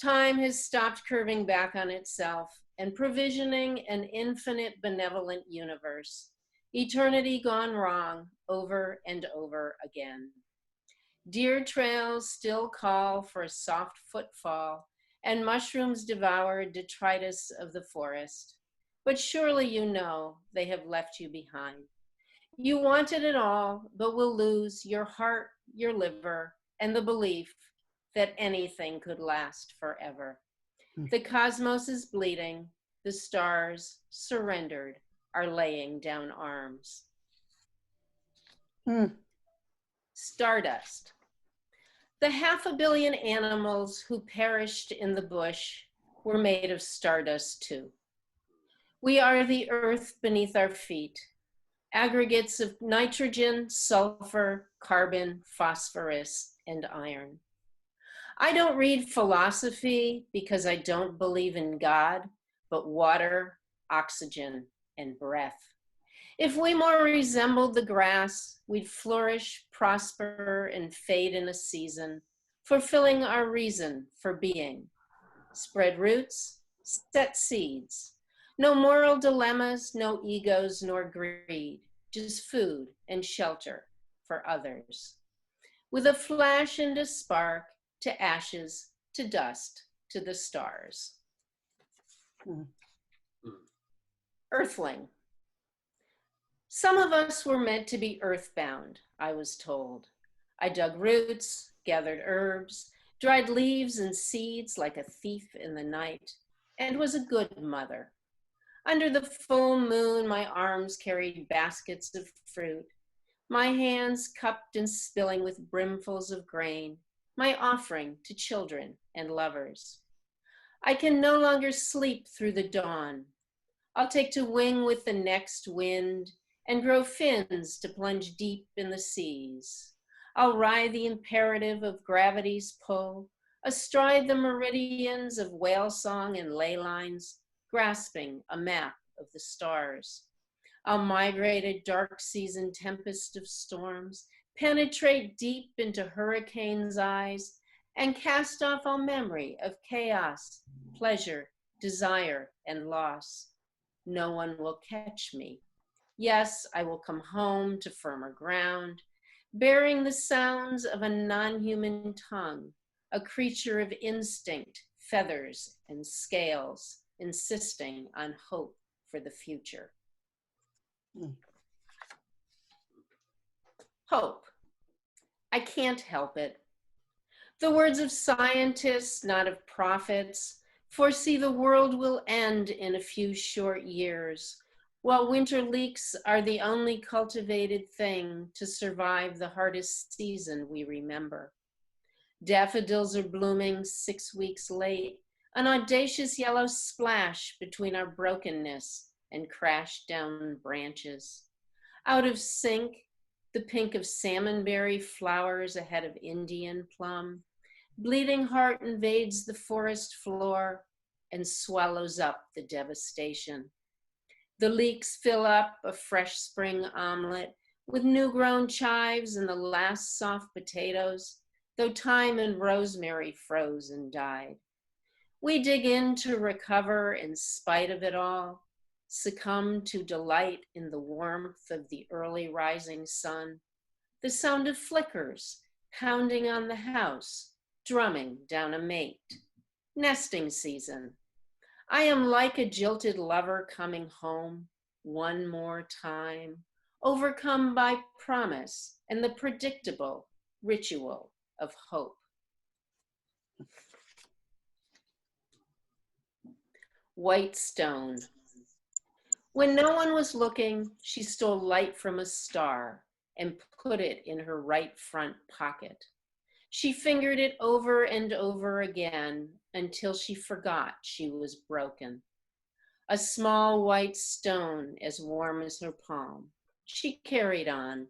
Time has stopped curving back on itself and provisioning an infinite benevolent universe. Eternity gone wrong over and over again. Deer trails still call for a soft footfall, and mushrooms devour detritus of the forest. But surely you know they have left you behind. You wanted it all, but will lose your heart, your liver, and the belief that anything could last forever. The cosmos is bleeding, the stars, surrendered, are laying down arms. Stardust. The 500 million animals who perished in the bush were made of stardust too. We are the earth beneath our feet, aggregates of nitrogen, sulfur, carbon, phosphorus, and iron. I don't read philosophy because I don't believe in God, but water, oxygen, and breath. If we more resembled the grass, we'd flourish, prosper, and fade in a season, fulfilling our reason for being. Spread roots, set seeds. No moral dilemmas, no egos nor greed, just food and shelter for others. With a flash and a spark, to ashes, to dust, to the stars. Earthling. Some of us were meant to be earthbound, I was told. I dug roots, gathered herbs, dried leaves and seeds like a thief in the night, and was a good mother. Under the full moon, my arms carried baskets of fruit, my hands cupped and spilling with brimfuls of grain, my offering to children and lovers. I can no longer sleep through the dawn. I'll take to wing with the next wind and grow fins to plunge deep in the seas. I'll ride the imperative of gravity's pull, astride the meridians of whale song and ley lines, grasping a map of the stars. I'll migrate a dark season tempest of storms, penetrate deep into hurricanes' eyes, and cast off all memory of chaos, pleasure, desire, and loss. No one will catch me. Yes, I will come home to firmer ground, bearing the sounds of a non-human tongue, a creature of instinct, feathers, and scales, insisting on hope for the future. Hope. I can't help it. The words of scientists, not of prophets, foresee the world will end in a few short years, while winter leeks are the only cultivated thing to survive the hardest season we remember. Daffodils are blooming 6 weeks late, an audacious yellow splash between our brokenness and crashed down branches. Out of sync, the pink of salmonberry flowers ahead of Indian plum. Bleeding heart invades the forest floor and swallows up the devastation. The leeks fill up a fresh spring omelet with new-grown chives and the last soft potatoes, though thyme and rosemary froze and died. We dig in to recover in spite of it all, succumb to delight in the warmth of the early rising sun, the sound of flickers pounding on the house, drumming down a mate. Nesting season. I am like a jilted lover coming home one more time, overcome by promise and the predictable ritual of hope. White stone. When no one was looking, she stole light from a star and put it in her right front pocket. She fingered it over and over again until she forgot she was broken. A small white stone as warm as her palm. She carried on.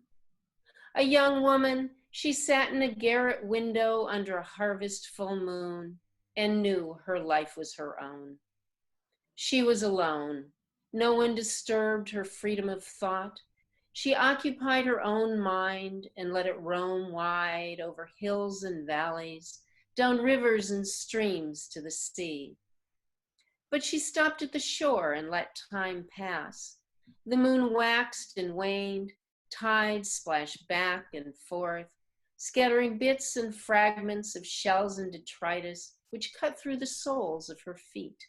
A young woman, she sat in a garret window under a harvest full moon and knew her life was her own. She was alone. No one disturbed her freedom of thought. She occupied her own mind and let it roam wide over hills and valleys, down rivers and streams to the sea. But she stopped at the shore and let time pass. The moon waxed and waned, tides splashed back and forth, scattering bits and fragments of shells and detritus which cut through the soles of her feet,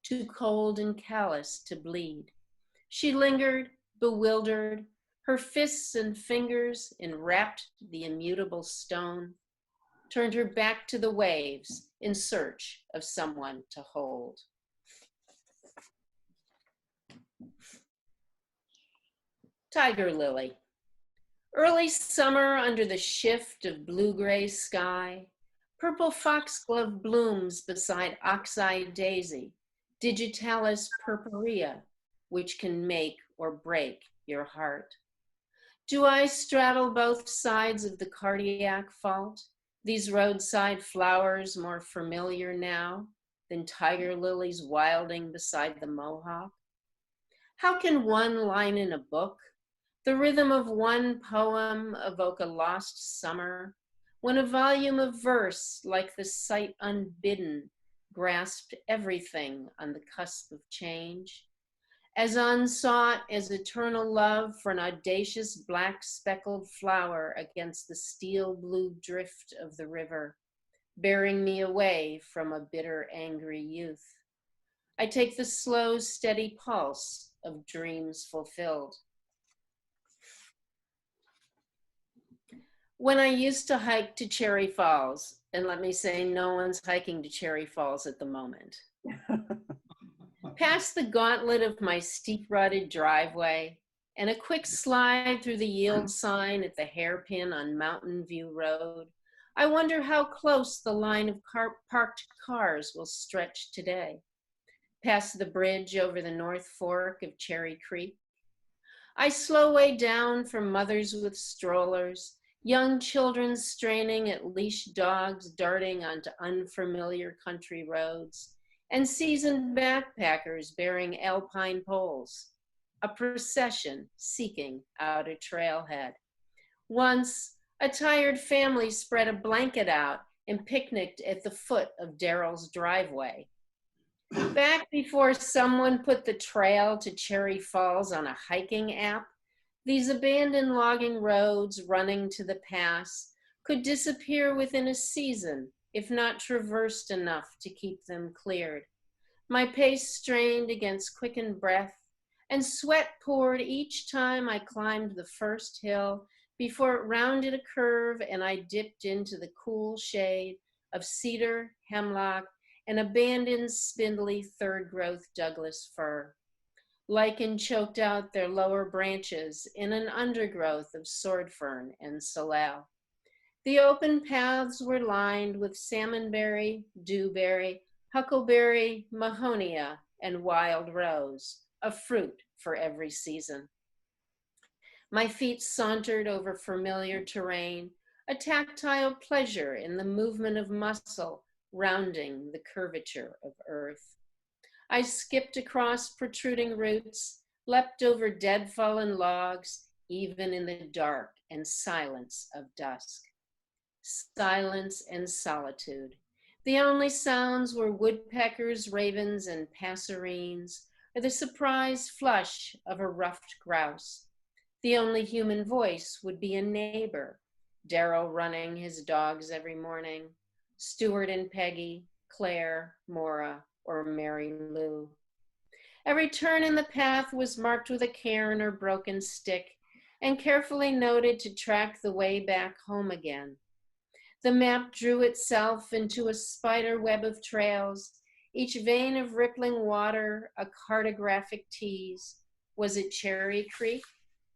too cold and callous to bleed. She lingered, bewildered, her fists and fingers enwrapped the immutable stone, turned her back to the waves in search of someone to hold. Tiger Lily. Early summer under the shift of blue-gray sky, purple foxglove blooms beside ox-eyed daisy, digitalis purpurea, which can make or break your heart. Do I straddle both sides of the cardiac fault, these roadside flowers more familiar now than tiger lilies wilding beside the Mohawk? How can one line in a book, the rhythm of one poem evoke a lost summer, when a volume of verse like the sight unbidden grasped everything on the cusp of change? As unsought as eternal love for an audacious black speckled flower against the steel blue drift of the river, bearing me away from a bitter, angry youth. I take the slow, steady pulse of dreams fulfilled. When I used to hike to Cherry Falls, and let me say, no one's hiking to Cherry Falls at the moment. Past the gauntlet of my steep-rutted driveway and a quick slide through the yield sign at the hairpin on Mountain View Road, I wonder how close the line of parked cars will stretch today. Past the bridge over the North Fork of Cherry Creek, I slow way down for mothers with strollers, young children straining at leashed dogs darting onto unfamiliar country roads, and seasoned backpackers bearing alpine poles, a procession seeking out a trailhead. Once, a tired family spread a blanket out and picnicked at the foot of Daryl's driveway. Back before someone put the trail to Cherry Falls on a hiking app, these abandoned logging roads running to the pass could disappear within a season if not traversed enough to keep them cleared. My pace strained against quickened breath, and sweat poured each time I climbed the first hill before it rounded a curve and I dipped into the cool shade of cedar, hemlock, and abandoned spindly third-growth Douglas fir. Lichen choked out their lower branches in an undergrowth of sword fern and salal. The open paths were lined with salmonberry, dewberry, huckleberry, mahonia, and wild rose, a fruit for every season. My feet sauntered over familiar terrain, a tactile pleasure in the movement of muscle rounding the curvature of earth. I skipped across protruding roots, leapt over dead fallen logs, even in the dark and silence of dusk. Silence and solitude. The only sounds were woodpeckers, ravens, and passerines, or the surprise flush of a ruffed grouse. The only human voice would be a neighbor, Daryl running his dogs every morning, Stuart and Peggy, Claire, Maura, or Mary Lou. Every turn in the path was marked with a cairn or broken stick and carefully noted to track the way back home again. The map drew itself into a spider web of trails, each vein of rippling water a cartographic tease. Was it Cherry Creek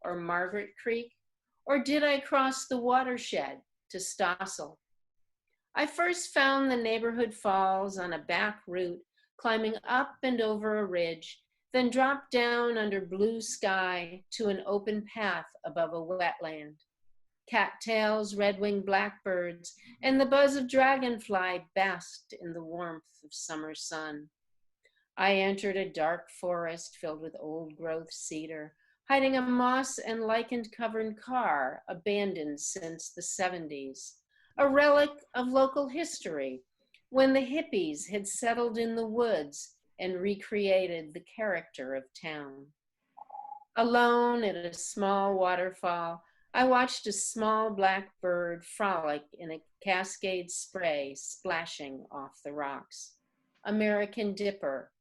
or Margaret Creek? Or did I cross the watershed to Stossel? I first found the neighborhood falls on a back route, climbing up and over a ridge, then dropped down under blue sky to an open path above a wetland. Cattails, red-winged blackbirds, and the buzz of dragonfly basked in the warmth of summer sun. I entered a dark forest filled with old-growth cedar, hiding a moss and lichen-covered car abandoned since the 70s, a relic of local history when the hippies had settled in the woods and recreated the character of town. Alone at a small waterfall, I watched a small black bird frolic in a cascade spray splashing off the rocks. American dipper,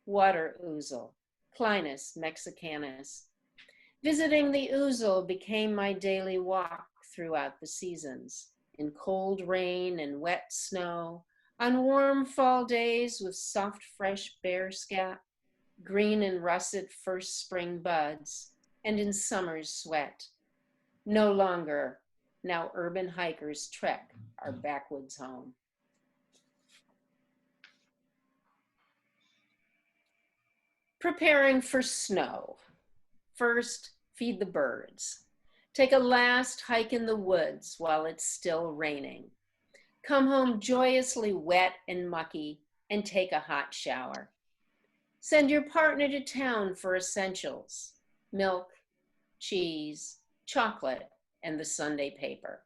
water ouzel, Clinus mexicanus. Visiting the ouzel became my daily walk throughout the seasons, in cold rain and wet snow, on warm fall days with soft, fresh bearscat, green and russet first spring buds, and in summer's sweat. No longer, now urban hikers trek our backwoods home. Preparing for snow. First, feed the birds. Take a last hike in the woods while it's still raining. Come home joyously wet and mucky and take a hot shower. Send your partner to town for essentials: milk, cheese, chocolate, and the Sunday paper.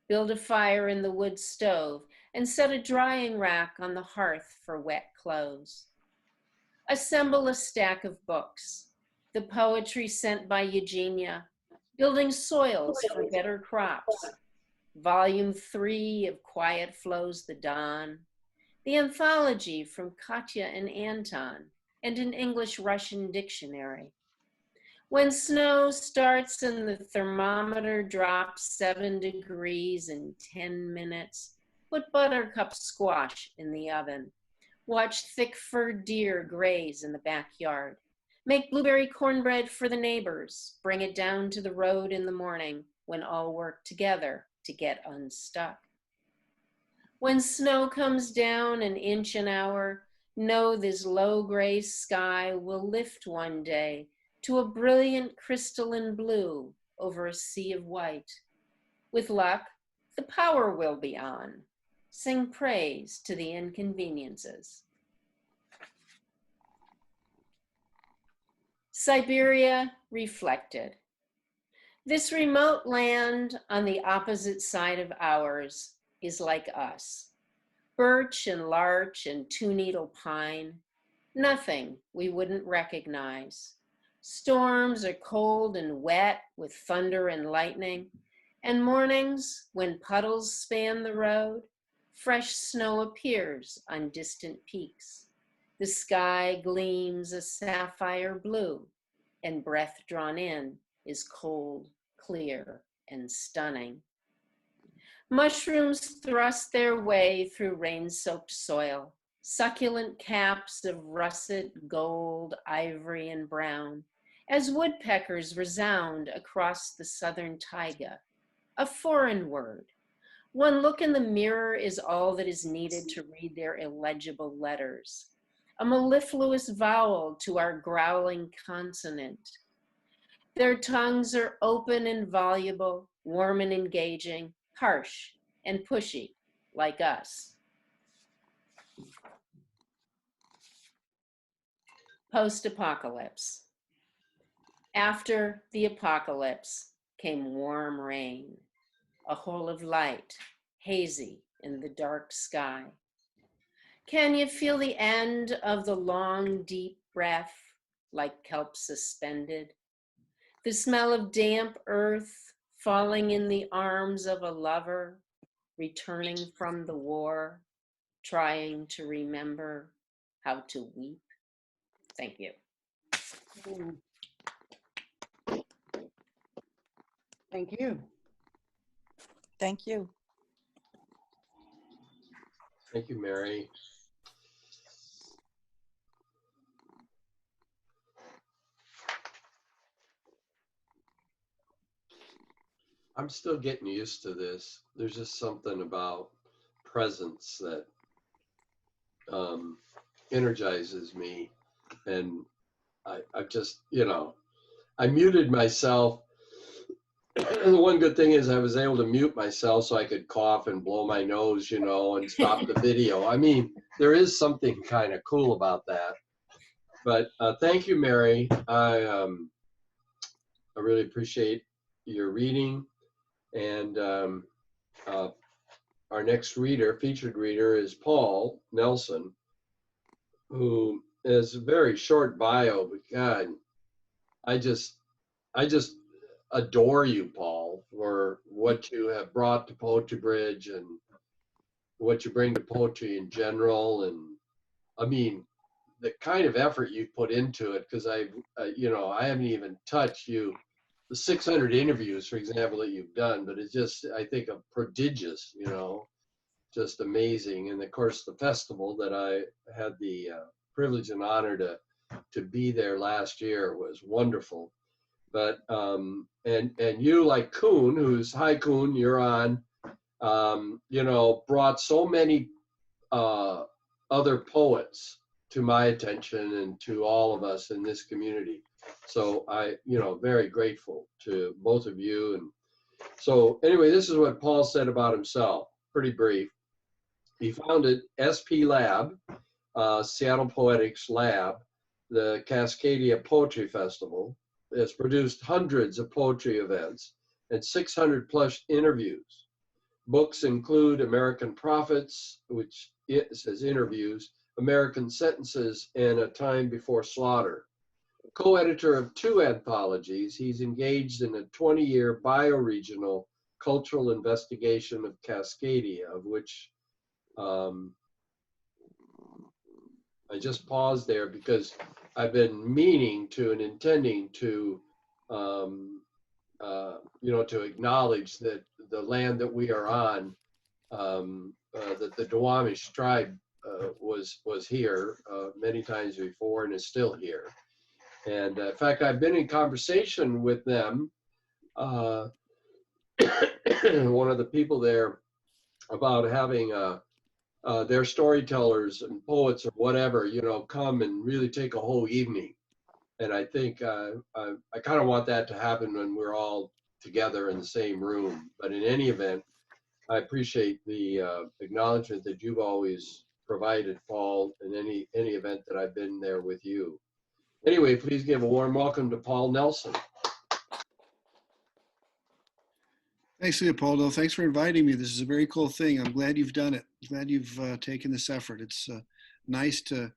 Build a fire in the wood stove and set a drying rack on the hearth for wet clothes. Assemble a stack of books: the poetry sent by Eugenia, Building Soils for Better Crops, Volume 3 of Quiet Flows the Don, the anthology from Katya and Anton, and an English-Russian dictionary. When snow starts and the thermometer drops 7 degrees in 10 minutes, put buttercup squash in the oven. Watch thick-furred deer graze in the backyard. Make blueberry cornbread for the neighbors. Bring it down to the road in the morning when all work together to get unstuck. When snow comes down an inch an hour, know this low gray sky will lift one day to a brilliant crystalline blue over a sea of white. With luck, the power will be on. Sing praise to the inconveniences. Siberia reflected. This remote land on the opposite side of ours is like us. Birch and larch and two-needle pine, nothing we wouldn't recognize. Storms are cold and wet with thunder and lightning, and mornings when puddles span the road, fresh snow appears on distant peaks. The sky gleams a sapphire blue, and breath drawn in is cold, clear, and stunning. Mushrooms thrust their way through rain-soaked soil, succulent caps of russet, gold, ivory, and brown, as woodpeckers resound across the southern taiga. A foreign word. One look in the mirror is all that is needed to read their illegible letters. A mellifluous vowel to our growling consonant. Their tongues are open and voluble, warm and engaging, harsh and pushy, like us. Post-apocalypse. After the apocalypse came warm rain, a hole of light, hazy in the dark sky. Can you feel the end of the long, deep breath, like kelp suspended? The smell of damp earth falling in the arms of a lover, returning from the war, trying to remember how to weep. Thank you. Thank you. Thank you. Thank you, Mary. I'm still getting used to this. There's just something about presence that energizes me. And I just, I muted myself. The one good thing is I was able to mute myself so I could cough and blow my nose, and stop the video. I mean, there is something kind of cool about that. But thank you, Mary. I really appreciate your reading. And our next reader, featured reader, is Paul Nelson, who is a very short bio, but God, I just I just adore you, Paul, for what you have brought to Poetry Bridge and what you bring to poetry in general. And I mean, the kind of effort you've put into it, because I haven't even touched you, the 600 interviews, for example, that you've done, but it's just, I think, a prodigious, just amazing. And of course, the festival that I had the privilege and honor to be there last year was wonderful. But and you, like Kuhn, who's, hi Kuhn, you're on, brought so many other poets to my attention and to all of us in this community. So I, very grateful to both of you. And so anyway, this is what Paul said about himself, pretty brief. He founded SP Lab, Seattle Poetics Lab, the Cascadia Poetry Festival. Has produced hundreds of poetry events and 600 plus interviews. Books include American Prophets, which it says interviews, American Sentences, and A Time Before Slaughter. Co-editor of 2 anthologies, he's engaged in a 20-year bioregional cultural investigation of Cascadia, of which I just paused there because I've been meaning to and intending to, to acknowledge that the land that we are on, that the Duwamish tribe was here many times before and is still here. And in fact, I've been in conversation with them, one of the people there, about having their storytellers and poets or whatever, come and really take a whole evening. And I think I kind of want that to happen when we're all together in the same room. But in any event, I appreciate the acknowledgement that you've always provided, Paul, in any event that I've been there with you. Anyway, please give a warm welcome to Paul Nelson. Thanks, Leopoldo. Thanks for inviting me. This is a very cool thing. I'm glad you've done it. I'm glad you've taken this effort. It's nice to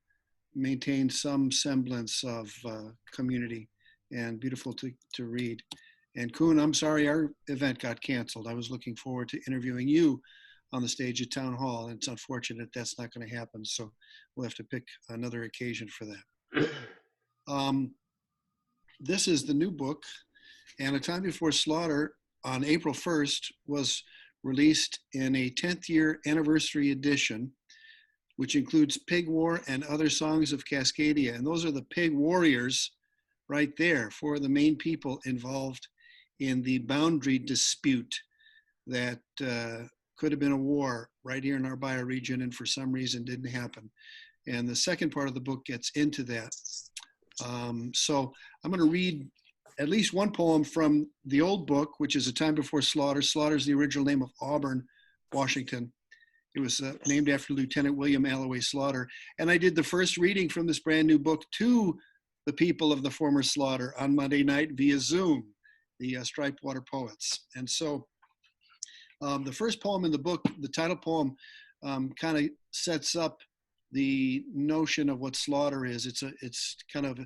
maintain some semblance of community and beautiful to read. And Kuhn, I'm sorry our event got canceled. I was looking forward to interviewing you on the stage at Town Hall. And it's unfortunate that's not going to happen. So we'll have to pick another occasion for that. This is the new book, and A Time Before Slaughter on April 1st was released in a 10th year anniversary edition, which includes Pig War and Other Songs of Cascadia. And those are the Pig Warriors right there, 4 of the main people involved in the boundary dispute that could have been a war right here in our bioregion and for some reason didn't happen. And the second part of the book gets into that. So I'm going to read at least one poem from the old book, which is A Time Before Slaughter. Slaughter is the original name of Auburn, Washington. It was named after Lieutenant William Alloway Slaughter. And I did the first reading from this brand new book to the people of the former Slaughter on Monday night via Zoom, the Striped Water Poets. And so the first poem in the book, the title poem, kind of sets up the notion of what slaughter is. It's kind of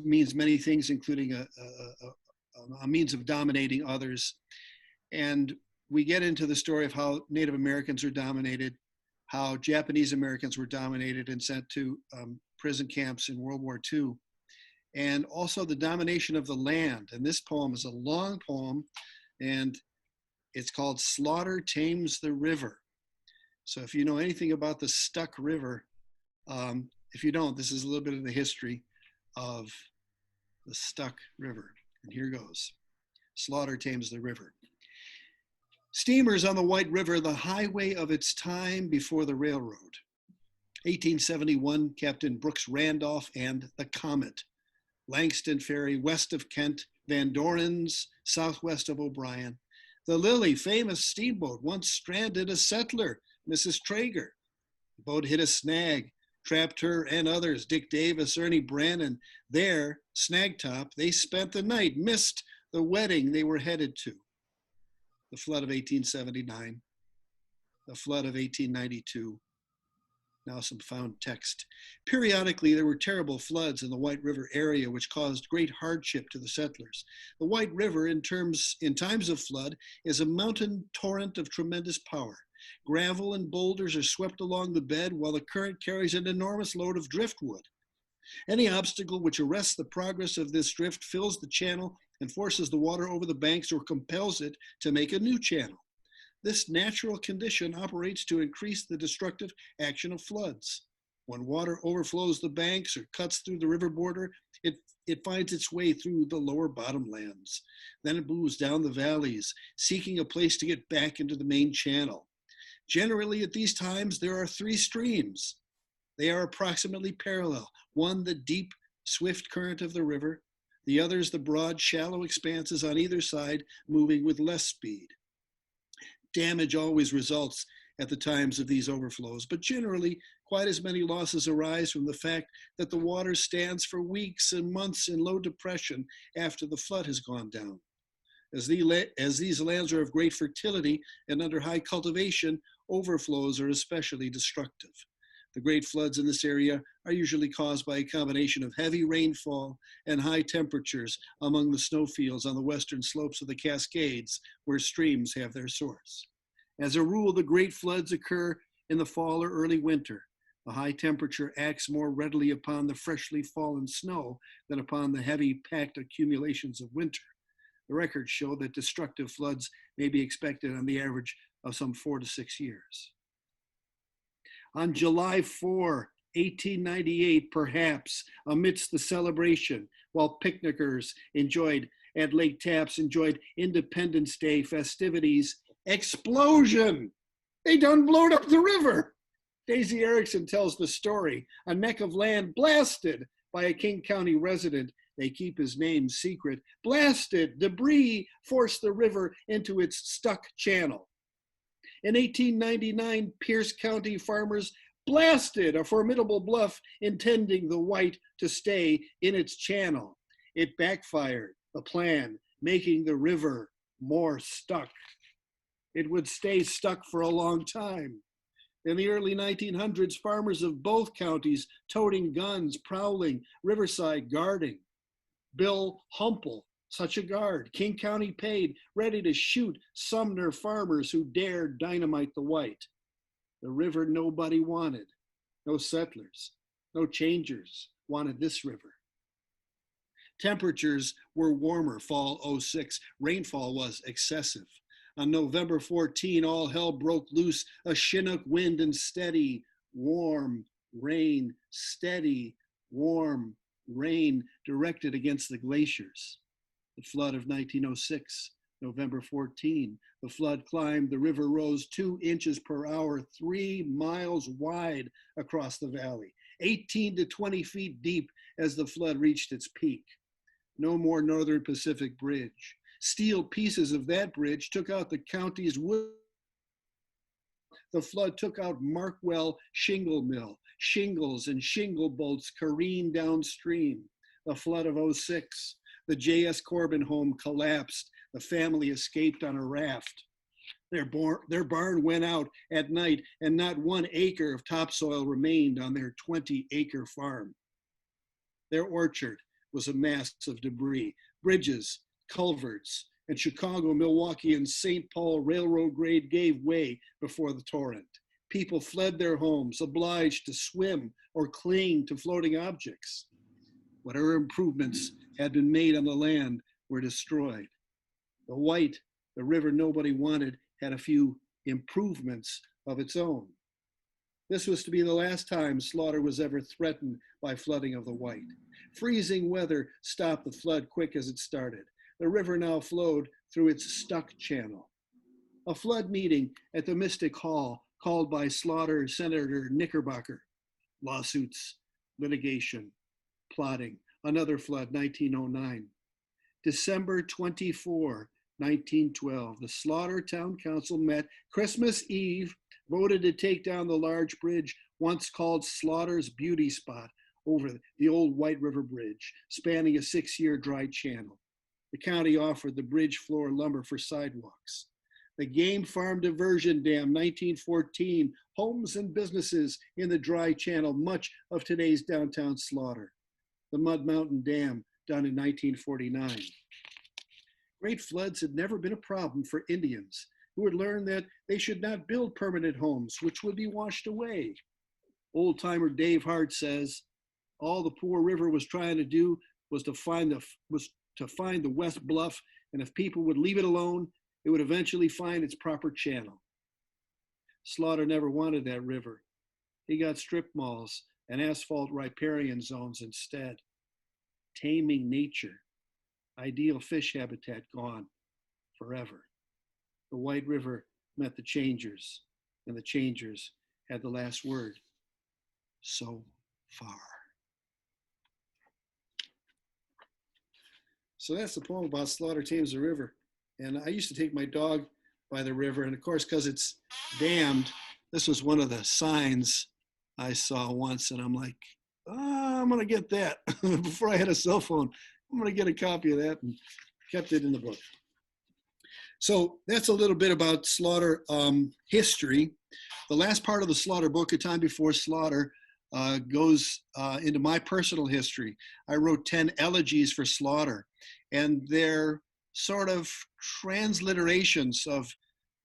means many things, including a means of dominating others. And we get into the story of how Native Americans are dominated, how Japanese Americans were dominated and sent to prison camps in World War II, and also the domination of the land. And this poem is a long poem, and it's called Slaughter Tames the River. So if you know anything about the Stuck River, if you don't, this is a little bit of the history of the Stuck River. And here goes. Slaughter Tames the River. Steamers on the White River, the highway of its time before the railroad. 1871, Captain Brooks Randolph and the Comet. Langston Ferry, west of Kent. Van Dorens, southwest of O'Brien. The Lily, famous steamboat, once stranded a settler, Mrs. Traeger. The boat hit a snag, trapped her and others, Dick Davis, Ernie Brannon. There, Snagtop, they spent the night, missed the wedding they were headed to. The flood of 1879, the flood of 1892. Now some found text. Periodically, there were terrible floods in the White River area, which caused great hardship to the settlers. The White River, in times of flood, is a mountain torrent of tremendous power. Gravel and boulders are swept along the bed while the current carries an enormous load of driftwood. Any obstacle which arrests the progress of this drift fills the channel and forces the water over the banks or compels it to make a new channel. This natural condition operates to increase the destructive action of floods. When water overflows the banks or cuts through the river border, it finds its way through the lower bottomlands. Then it moves down the valleys, seeking a place to get back into the main channel. Generally, at these times, there are three streams. They are approximately parallel. One, the deep, swift current of the river. The other is the broad, shallow expanses on either side, moving with less speed. Damage always results at the times of these overflows, but generally, quite as many losses arise from the fact that the water stands for weeks and months in low depression after the flood has gone down. As these lands are of great fertility and under high cultivation, overflows are especially destructive. The great floods in this area are usually caused by a combination of heavy rainfall and high temperatures among the snowfields on the western slopes of the Cascades, where streams have their source. As a rule, the great floods occur in the fall or early winter. The high temperature acts more readily upon the freshly fallen snow than upon the heavy packed accumulations of winter. The records show that destructive floods may be expected on the average of some 4 to 6 years. On July 4, 1898, perhaps, amidst the celebration, while picnickers at Lake Tapps enjoyed Independence Day festivities, explosion! They done blowed up the river. Daisy Erickson tells the story, a neck of land blasted by a King County resident. They keep his name secret. Blasted, debris forced the river into its stuck channel. In 1899, Pierce County farmers blasted a formidable bluff intending the White to stay in its channel. It backfired, the plan, making the river more stuck. It would stay stuck for a long time. In the early 1900s, farmers of both counties toting guns, prowling, riverside guarding. Bill Humple, such a guard, King County paid, ready to shoot Sumner farmers who dared dynamite the White. The river nobody wanted. No settlers, no changers wanted this river. Temperatures were warmer fall '06. Rainfall was excessive. On November 14, all hell broke loose, a Chinook wind and steady, warm rain, steady, warm rain directed against the glaciers. The flood of 1906, November 14, the flood climbed, the river rose 2 inches per hour, 3 miles wide across the valley, 18 to 20 feet deep as the flood reached its peak. No more Northern Pacific Bridge. Steel pieces of that bridge took out the county's wood. The flood took out Markwell Shingle Mill. Shingles and shingle boats careened downstream. The flood of '06. The J.S. Corbin home collapsed. The family escaped on a raft. Their barn went out at night, and not 1 acre of topsoil remained on their 20-acre farm. Their orchard was a mass of debris. Bridges, culverts, and Chicago, Milwaukee, and St. Paul railroad grade gave way before the torrent. People fled their homes, obliged to swim or cling to floating objects. Whatever improvements had been made on the land were destroyed. The White, the river nobody wanted, had a few improvements of its own. This was to be the last time Slaughter was ever threatened by flooding of the White. Freezing weather stopped the flood quick as it started. The river now flowed through its stuck channel. A flood meeting at the Mystic Hall called by Slaughter Senator Knickerbocker. Lawsuits, litigation, plotting. Another flood, 1909. December 24, 1912, the Slaughter Town Council met Christmas Eve, voted to take down the large bridge once called Slaughter's Beauty Spot over the old White River Bridge, spanning a 6-year dry channel. The county offered the bridge floor lumber for sidewalks. The Game Farm Diversion Dam, 1914. Homes and businesses in the dry channel, much of today's downtown Slaughter. The Mud Mountain Dam, done in 1949. Great floods had never been a problem for Indians, who had learned that they should not build permanent homes, which would be washed away. Old-timer Dave Hart says, all the poor river was trying to do was to find the West Bluff, and if people would leave it alone, it would eventually find its proper channel. Slaughter never wanted that river. He got strip malls and asphalt riparian zones instead. Taming nature, ideal fish habitat gone forever. The White River met the changers, and the changers had the last word so far. So that's the poem about Slaughter tames the river. And I used to take my dog by the river, and of course, because it's dammed, this was one of the signs I saw once, and I'm like, I'm gonna get that. Before I had a cell phone, I'm gonna get a copy of that, and kept it in the book. So that's a little bit about Slaughter history. The last part of the Slaughter book, A Time Before Slaughter, goes into my personal history. I wrote 10 elegies for Slaughter, and they're sort of transliterations of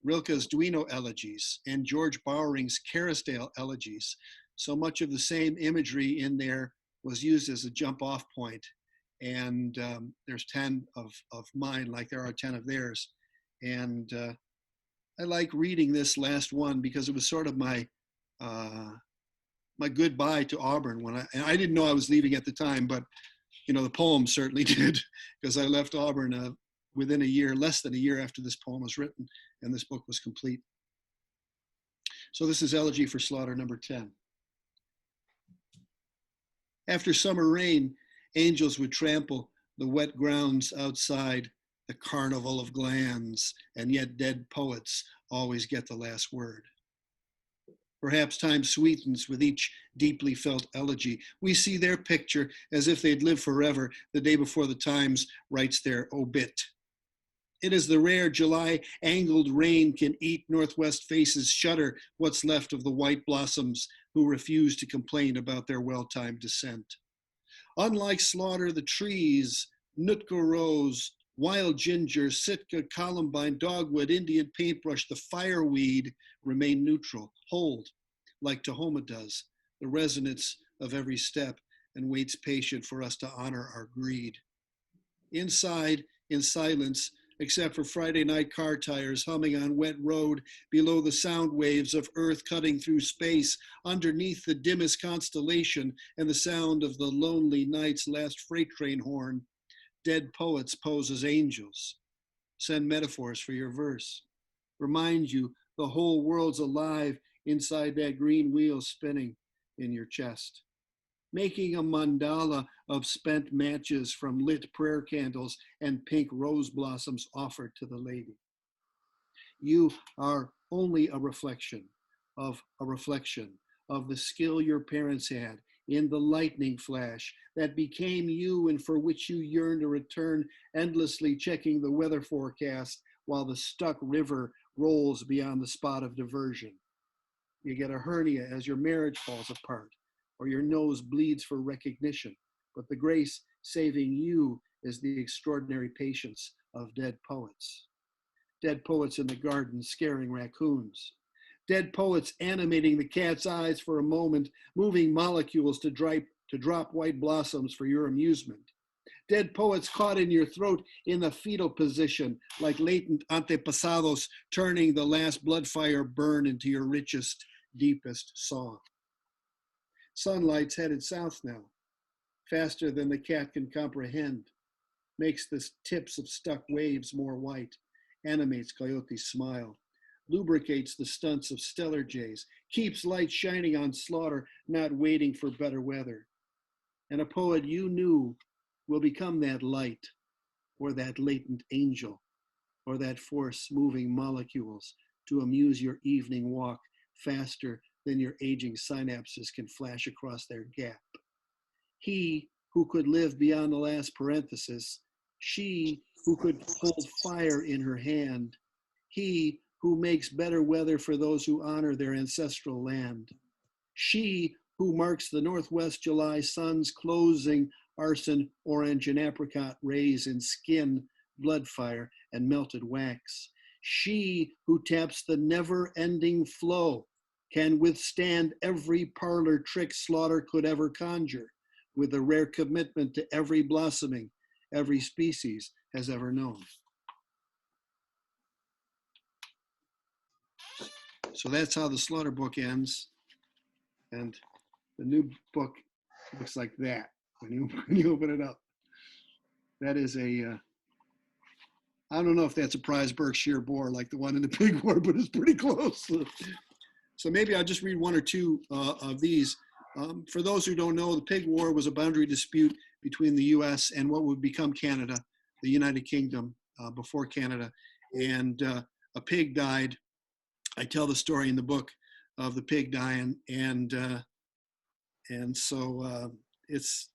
Rilke's Duino elegies and George Bowering's Kerrisdale elegies. So much of the same imagery in there was used as a jump off point. And there's 10 of mine, like there are 10 of theirs. And I like reading this last one because it was sort of my my goodbye to Auburn and I didn't know I was leaving at the time, but you know, the poem certainly did, because I left Auburn within a year, less than a year after this poem was written and this book was complete. So this is Elegy for Slaughter number 10. After summer rain, angels would trample the wet grounds outside, the carnival of glands, and yet dead poets always get the last word. Perhaps time sweetens with each deeply felt elegy. We see their picture as if they'd live forever the day before the Times writes their obit. It is the rare July angled rain can eat Northwest faces, shudder what's left of the white blossoms who refuse to complain about their well-timed descent. Unlike Slaughter, the trees, Nootka rose, wild ginger, Sitka, columbine, dogwood, Indian paintbrush, the fireweed remain neutral, hold, like Tahoma does, the resonance of every step, and waits patient for us to honor our greed. Inside, in silence, except for Friday night car tires humming on wet road below the sound waves of earth cutting through space, underneath the dimmest constellation and the sound of the lonely night's last freight train horn, dead poets pose as angels. Send metaphors for your verse. Remind you the whole world's alive inside that green wheel spinning in your chest. Making a mandala of spent matches from lit prayer candles and pink rose blossoms offered to the lady. You are only a reflection of the skill your parents had in the lightning flash that became you and for which you yearn to return, endlessly checking the weather forecast while the stuck river rolls beyond the spot of diversion. You get a hernia as your marriage falls apart, or your nose bleeds for recognition, but the grace saving you is the extraordinary patience of dead poets. Dead poets in the garden scaring raccoons. Dead poets animating the cat's eyes for a moment, moving molecules to drop white blossoms for your amusement. Dead poets caught in your throat in the fetal position, like latent antepasados turning the last blood fire burn into your richest, deepest song. Sunlight's headed south now, faster than the cat can comprehend, makes the tips of stuck waves more white, animates Coyote's smile, lubricates the stunts of stellar jays, keeps light shining on Slaughter, not waiting for better weather. And a poet you knew will become that light, or that latent angel, or that force moving molecules to amuse your evening walk faster than your aging synapses can flash across their gap. He who could live beyond the last parenthesis, she who could hold fire in her hand, he who makes better weather for those who honor their ancestral land. She who marks the northwest July sun's closing arson, orange, and apricot rays in skin, blood fire, and melted wax. She who taps the never-ending flow can withstand every parlor trick slaughter could ever conjure, with a rare commitment to every blossoming every species has ever known. So that's how the Slaughter book ends. And the new book looks like that when you open it up. That is a, I don't know if that's a prize Berkshire boar like the one in the Pig War, but it's pretty close. So maybe I'll just read one or two of these. For those who don't know, the Pig War was a boundary dispute between the US and what would become Canada, the United Kingdom before Canada. And a pig died. I tell the story in the book of the pig dying. And so it's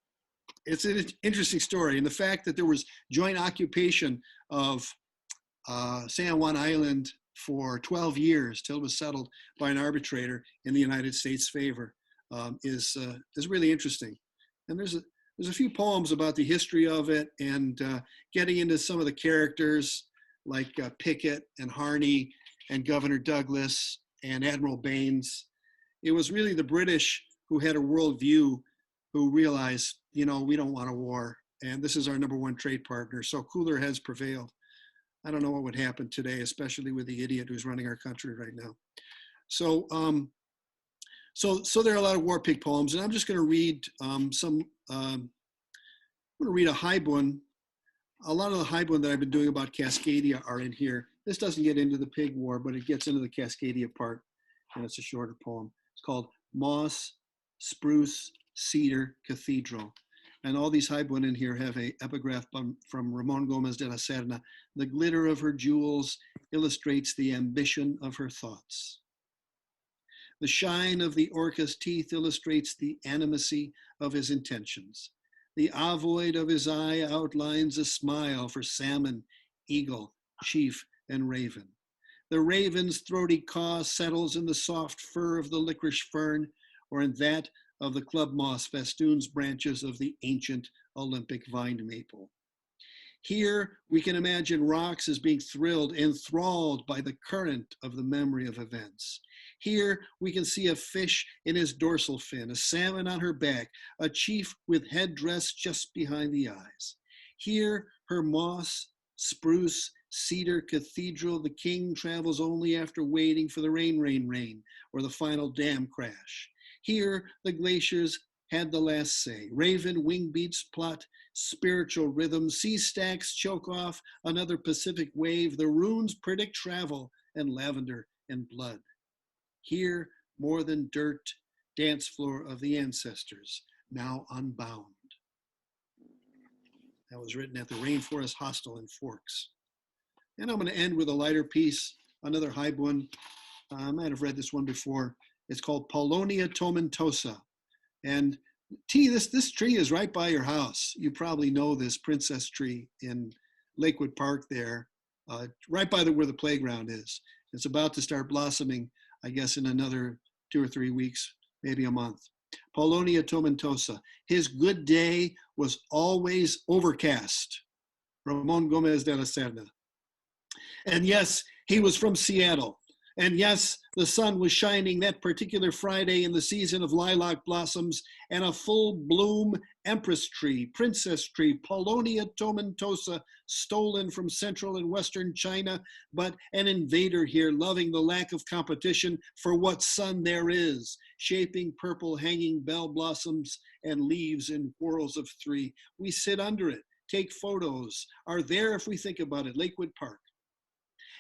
an interesting story. And the fact that there was joint occupation of San Juan Island for 12 years till it was settled by an arbitrator in the United States' favor is really interesting. And there's a few poems about the history of it and getting into some of the characters like Pickett and Harney and Governor Douglas and Admiral Baines. It was really the British who had a worldview, who realized, we don't want a war, and this is our number one trade partner. So cooler heads prevailed. I don't know what would happen today, especially with the idiot who's running our country right now. So there are a lot of war pig poems, and I'm just going to read I'm going to read a Haibun. A lot of the Haibun that I've been doing about Cascadia are in here. This doesn't get into the pig war, but it gets into the Cascadia part, and it's a shorter poem. It's called Moss, Spruce, Cedar, Cathedral. And all these Haibun in here have a epigraph from Ramon Gomez de la Serna. The glitter of her jewels illustrates the ambition of her thoughts. The shine of the orca's teeth illustrates the animacy of his intentions. The ovoid of his eye outlines a smile for salmon, eagle, chief, and raven. The raven's throaty caw settles in the soft fur of the licorice fern, or in that of the club moss festoons branches of the ancient Olympic vine maple. Here we can imagine rocks as being enthralled by the current of the memory of events. Here we can see a fish in his dorsal fin, a salmon on her back, a chief with headdress just behind the eyes. Here her moss, spruce, cedar cathedral, the king travels only after waiting for the rain, rain, rain, or the final dam crash. Here the glaciers had the last say. Raven wing beats plot spiritual rhythm. Sea stacks choke off another Pacific wave. The runes predict travel and lavender and blood. Here, more than dirt, dance floor of the ancestors, now unbound. That was written at the Rainforest Hostel in Forks. And I'm going to end with a lighter piece, another Haibun. I might have read this one before. It's called Paulonia tomentosa. And this tree is right by your house. You probably know this princess tree in Lakewood Park there, right by where the playground is. It's about to start blossoming, I guess, in another 2 or 3 weeks, maybe a month. Paulonia tomentosa. His good day was always overcast. Ramon Gomez de la Serna. And yes, he was from Seattle. And yes, the sun was shining that particular Friday in the season of lilac blossoms, and a full bloom empress tree, princess tree, Paulonia tomentosa, stolen from central and western China, but an invader here, loving the lack of competition for what sun there is, shaping purple hanging bell blossoms and leaves in whorls of 3. We sit under it, take photos, are there if we think about it, Lakewood Park.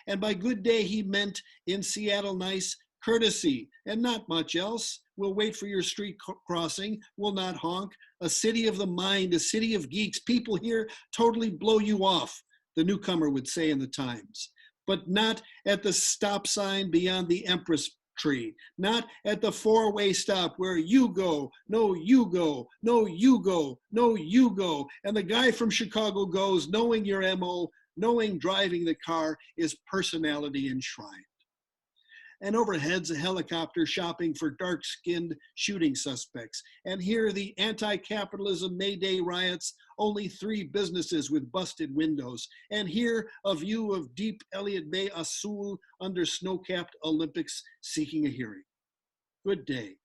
And by good day, he meant in Seattle nice courtesy and not much else. We'll wait for your street crossing, we'll not honk. A city of the mind, a city of geeks. People here totally blow you off, the newcomer would say in the Times. But not at the stop sign beyond the Empress tree, not at the 4-way stop where you go, no, you go, no, you go, no, you go. And the guy from Chicago goes, knowing your MO, knowing driving the car is personality enshrined. and overhead's a helicopter shopping for dark-skinned shooting suspects. And here the anti-capitalism May Day riots, only 3 businesses with busted windows. And here a view of deep Elliott Bay Azul under snow-capped Olympics seeking a hearing. Good day,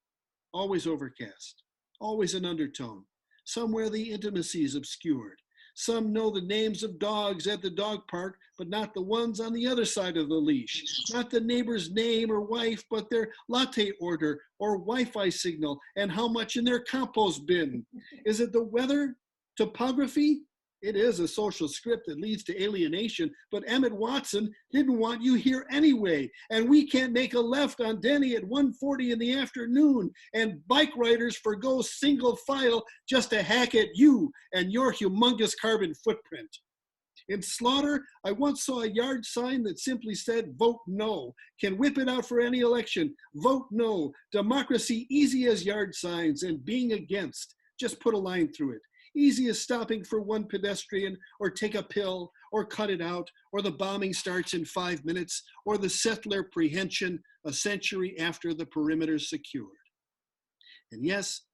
always overcast, always an undertone. Somewhere the intimacy is obscured. Some know the names of dogs at the dog park, but not the ones on the other side of the leash. Not the neighbor's name or wife, but their latte order or Wi-Fi signal and how much in their compost bin. Is it the weather? Topography? It is a social script that leads to alienation, but Emmett Watson didn't want you here anyway. And we can't make a left on Denny at 1:40 in the afternoon. And bike riders forgo single file just to hack at you and your humongous carbon footprint. In Slaughter, I once saw a yard sign that simply said, vote no. Can whip it out for any election. Vote no. Democracy easy as yard signs and being against. Just put a line through it. Easy as stopping for one pedestrian, or take a pill, or cut it out, or the bombing starts in 5 minutes, or the settler prehension a century after the perimeter's secured. And yes,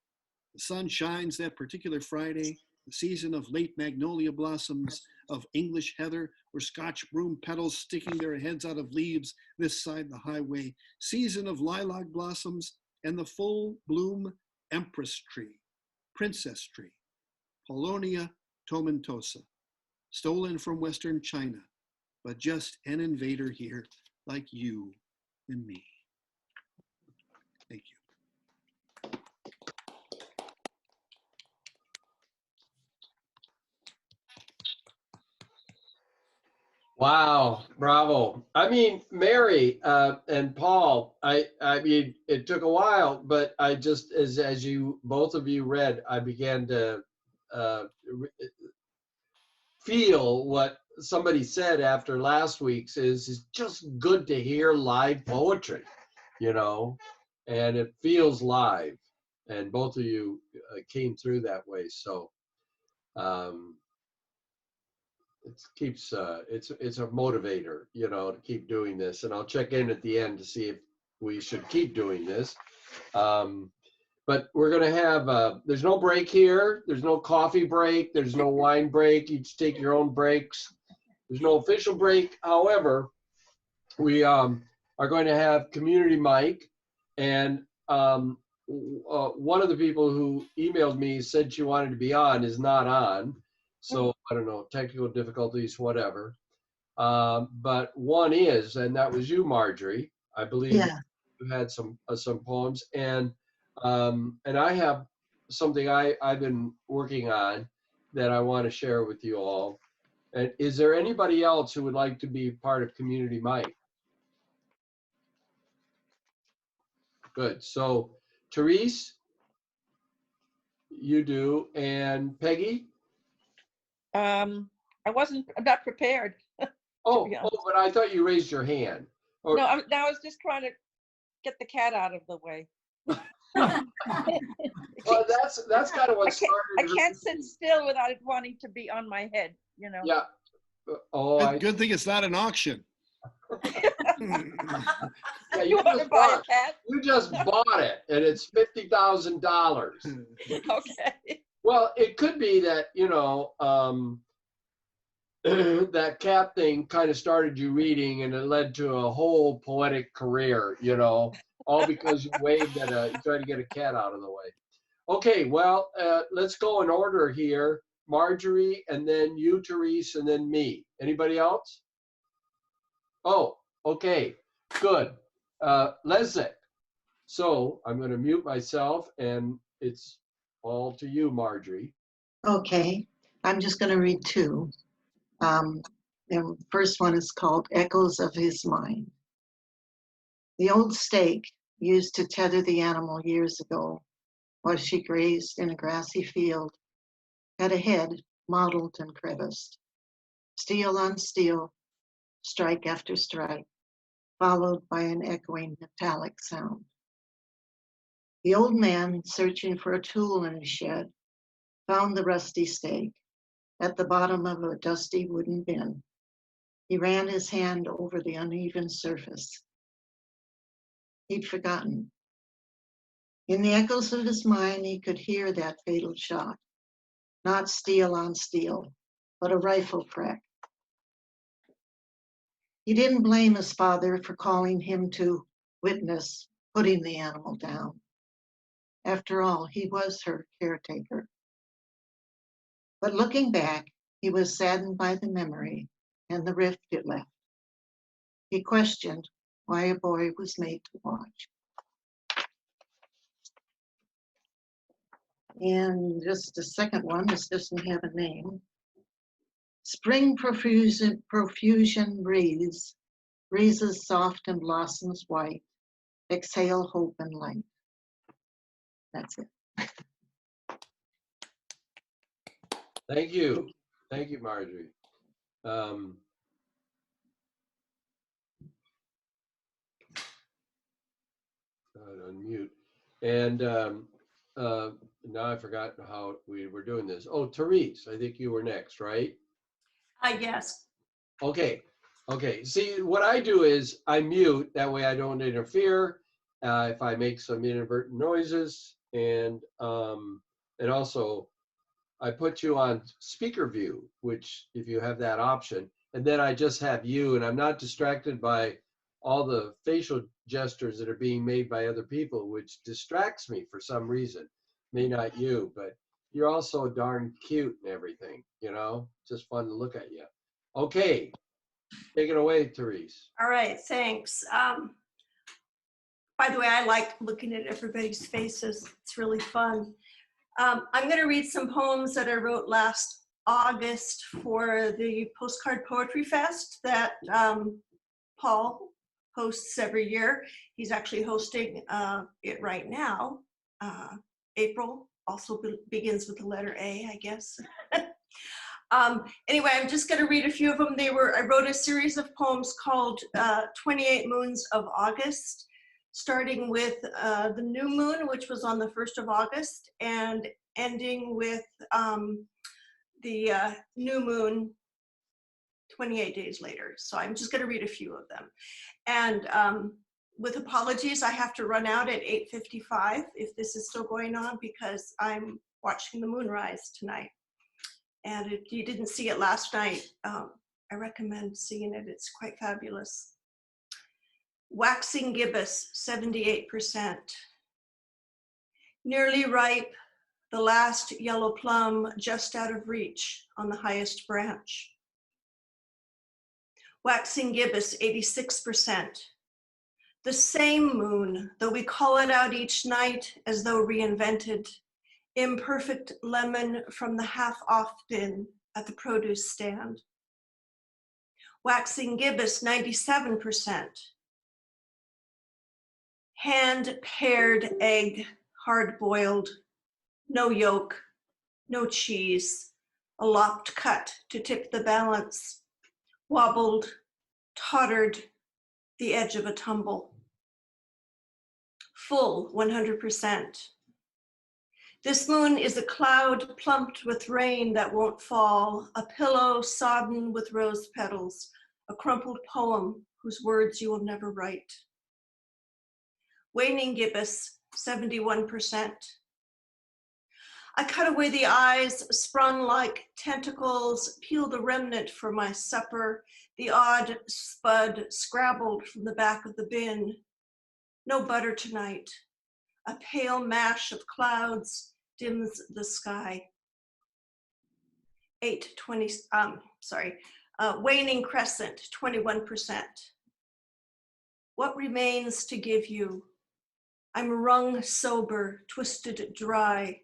the sun shines that particular Friday, the season of late magnolia blossoms, of English heather or Scotch broom petals sticking their heads out of leaves this side the highway, season of lilac blossoms, and the full bloom empress tree, princess tree, Polonia tomentosa, stolen from Western China, but just an invader here like you and me. Thank you. Wow, bravo. I mean, Mary and Paul, I mean, it took a while, but I just, as you, both of you read, I began to feel what somebody said after last week's is just good to hear live poetry, you know, and it feels live. And both of you came through that way. So, it keeps it's a motivator, you know, to keep doing this. And I'll check in at the end to see if we should keep doing this. But we're gonna have there's no break here. There's no coffee break. There's no wine break. You just take your own breaks. There's no official break. However, we are going to have community mic, and one of the people who emailed me said she wanted to be on is not on. So I don't know, technical difficulties, whatever. But one is, and that was you, Marjorie. I believe you had some poems, and I have something I've been working on that I want to share with you all. And is there anybody else who would like to be part of Community Mic? Good. So, Therese, you do, and Peggy. I'm not prepared. Oh, but I thought you raised your hand. Or, No, I was just trying to get the cat out of the way. well, that's kind of what started. I can't sit still without it wanting to be on my head, you know. Yeah. Oh, Good thing it's not an auction. Yeah, You want to buy a cat? You just bought it, and it's $50,000. Okay. Well, it could be that, you know, that cat thing kind of started you reading, and it led to a whole poetic career, you know, all because you waved at you tried to get a cat out of the way. Okay, well, let's go in order here. Marjorie, and then you, Therese, and then me. Anybody else? Oh, okay, good. Leslie. So I'm going to mute myself, and it's all to you, Marjorie. Okay, I'm just going to read 2. The first one is called Echoes of His Mind. The old stake used to tether the animal years ago while she grazed in a grassy field had a head mottled and creviced. Steel on steel, strike after strike, followed by an echoing metallic sound. The old man, searching for a tool in his shed, found the rusty stake at the bottom of a dusty wooden bin. He ran his hand over the uneven surface. he'd forgotten. In the echoes of his mind, he could hear that fatal shot. Not steel on steel, but a rifle crack. He didn't blame his father for calling him to witness putting the animal down. After all, he was her caretaker. But looking back, he was saddened by the memory and the rift it left. He questioned why a boy was made to watch. And just the second one, this doesn't have a name. Spring profusion breeze, breezes soft and blossoms white, exhale hope and light. That's it. Thank you. Thank you, Marjorie. Unmute. And now I forgot how we were doing this. Oh, Therese, I think you were next, right? Yes. Okay. Okay. See, what I do is I mute. That way I don't interfere if I make some inadvertent noises. And also I put you on speaker view, which if you have that option, and then I just have you, and I'm not distracted by all the facial gestures that are being made by other people, which distracts me for some reason. May not you, but you're also darn cute and everything, you know, just fun to look at you. Okay, take it away, Therese. All right, thanks. By the way, I like looking at everybody's faces. It's really fun. I'm going to read some poems that I wrote last August for the Postcard Poetry Fest that Paul hosts every year. He's actually hosting it right now. April also begins with the letter A, I guess. Anyway, I'm just going to read a few of them. I wrote a series of poems called 28 Moons of August, starting with the new moon, which was on the 1st of August, and ending with the new moon 28 days later. So I'm just going to read a few of them. And with apologies, I have to run out at 8:55 if this is still going on, because I'm watching the moonrise tonight. And if you didn't see it last night, I recommend seeing it. It's quite fabulous. Waxing gibbous, 78%. Nearly ripe, the last yellow plum just out of reach on the highest branch. Waxing gibbous, 86%. The same moon, though we call it out each night as though reinvented. Imperfect lemon from the half-off bin at the produce stand. Waxing gibbous, 97%. Hand-pared egg, hard-boiled, no yolk, no cheese, a lopped cut to tip the balance, wobbled, tottered, the edge of a tumble. Full, 100%. This moon is a cloud plumped with rain that won't fall, a pillow sodden with rose petals, a crumpled poem whose words you will never write. Waning gibbous, 71%. I cut away the eyes, sprung like tentacles, peel the remnant for my supper, the odd spud scrabbled from the back of the bin. No butter tonight. A pale mash of clouds dims the sky. Waning crescent, 21%. What remains to give you? I'm wrung sober, twisted dry.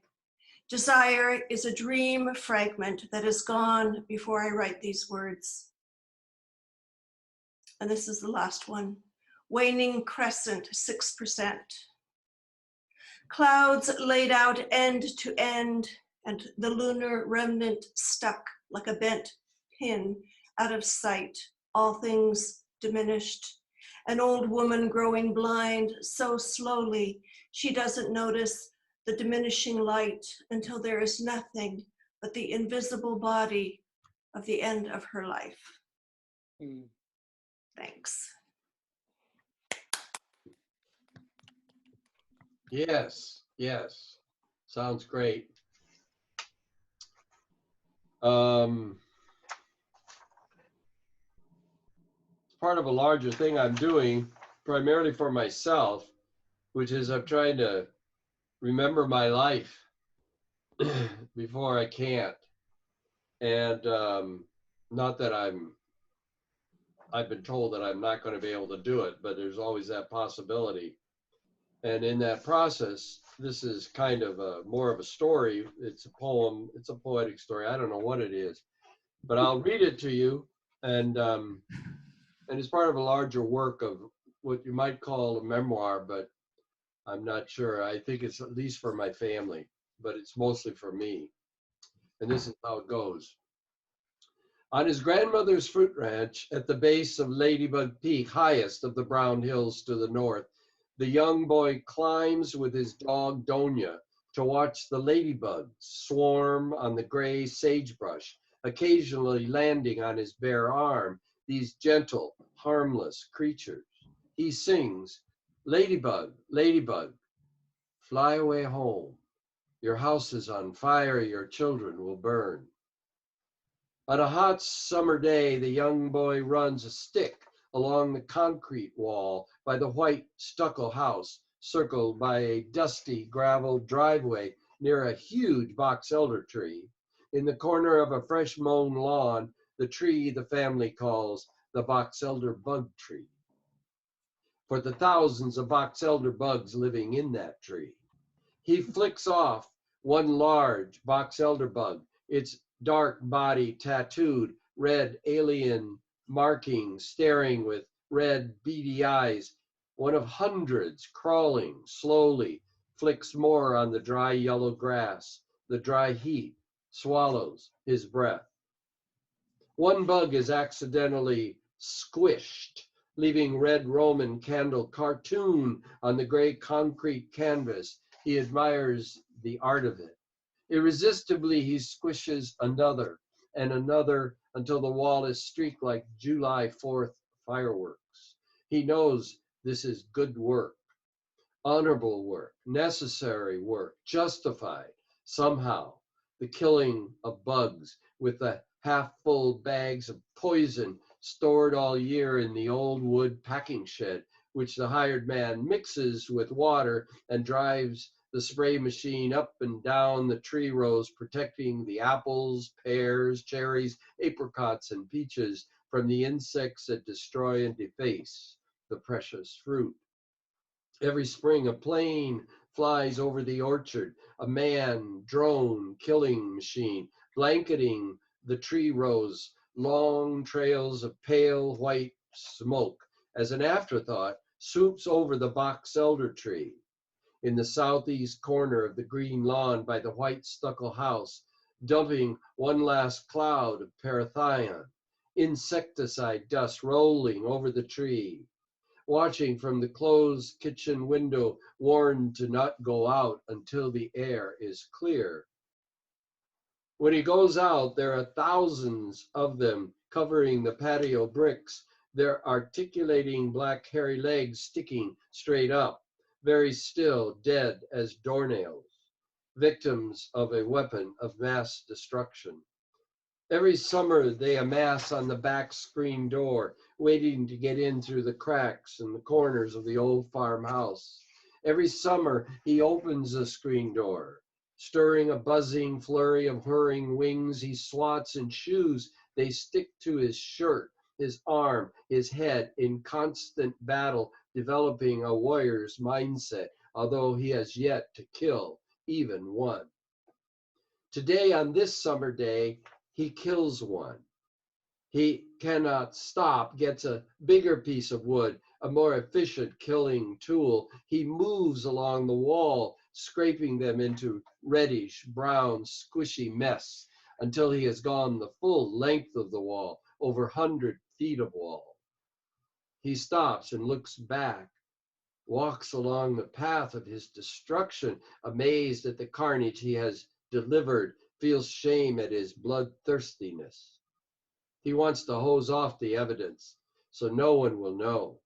Desire is a dream fragment that is gone before I write these words. And this is the last one. Waning crescent, 6%. Clouds laid out end to end, and the lunar remnant stuck like a bent pin out of sight, all things diminished. An old woman growing blind so slowly she doesn't notice the diminishing light until there is nothing but the invisible body of the end of her life. Thanks. Yes, yes. Sounds great. It's part of a larger thing I'm doing, primarily for myself, which is I'm trying to remember my life before I can't. And not that I've been told that I'm not going to be able to do it, but there's always that possibility. And in that process, this is kind of more of a story. It's a poem. It's a poetic story. I don't know what it is, but I'll read it to you. And it's part of a larger work of what you might call a memoir, but I'm not sure. I think it's at least for my family, but it's mostly for me. And this is how it goes. On his grandmother's fruit ranch at the base of Ladybug Peak, highest of the brown hills to the north, the young boy climbs with his dog Donia to watch the ladybugs swarm on the gray sagebrush, occasionally landing on his bare arm, these gentle, harmless creatures. He sings, "Ladybug, ladybug, fly away home. Your house is on fire, your children will burn." On a hot summer day, the young boy runs a stick along the concrete wall by the white stucco house, circled by a dusty gravel driveway near a huge box elder tree. In the corner of a fresh mown lawn, the tree the family calls the box elder bug tree, for the thousands of box elder bugs living in that tree. He flicks off one large box elder bug, its dark body tattooed, red alien markings staring with red beady eyes. One of hundreds crawling slowly, flicks more on the dry yellow grass. The dry heat swallows his breath. One bug is accidentally squished, leaving red Roman candle cartoon on the gray concrete canvas. He admires the art of it. Irresistibly, he squishes another and another until the wall is streaked like July 4th fireworks. He knows this is good work, honorable work, necessary work, justified somehow. The killing of bugs with the half-full bags of poison stored all year in the old wood packing shed, which the hired man mixes with water and drives the spray machine up and down the tree rows, protecting the apples, pears, cherries, apricots, and peaches from the insects that destroy and deface the precious fruit. Every spring, a plane flies over the orchard, a man drone killing machine, blanketing the tree rows, long trails of pale white smoke. As an afterthought, swoops over the box elder tree. In the southeast corner of the green lawn by the white stucco house, dumping one last cloud of parathion, insecticide dust rolling over the tree. Watching from the closed kitchen window, warned to not go out until the air is clear. When he goes out, there are thousands of them covering the patio bricks, their articulating black hairy legs sticking straight up, very still, dead as doornails, victims of a weapon of mass destruction. Every summer they amass on the back screen door, waiting to get in through the cracks and the corners of the old farmhouse. Every summer he opens the screen door. Stirring a buzzing flurry of whirring wings, he swats and shoos. They stick to his shirt, his arm, his head in constant battle, developing a warrior's mindset, although he has yet to kill even one. Today, on this summer day, he kills one. He cannot stop, gets a bigger piece of wood, a more efficient killing tool. He moves along the wall, scraping them into reddish, brown, squishy mess until he has gone the full length of the wall, over 100 feet of wall. He stops and looks back, walks along the path of his destruction, amazed at the carnage he has delivered, feels shame at his bloodthirstiness. He wants to hose off the evidence so no one will know.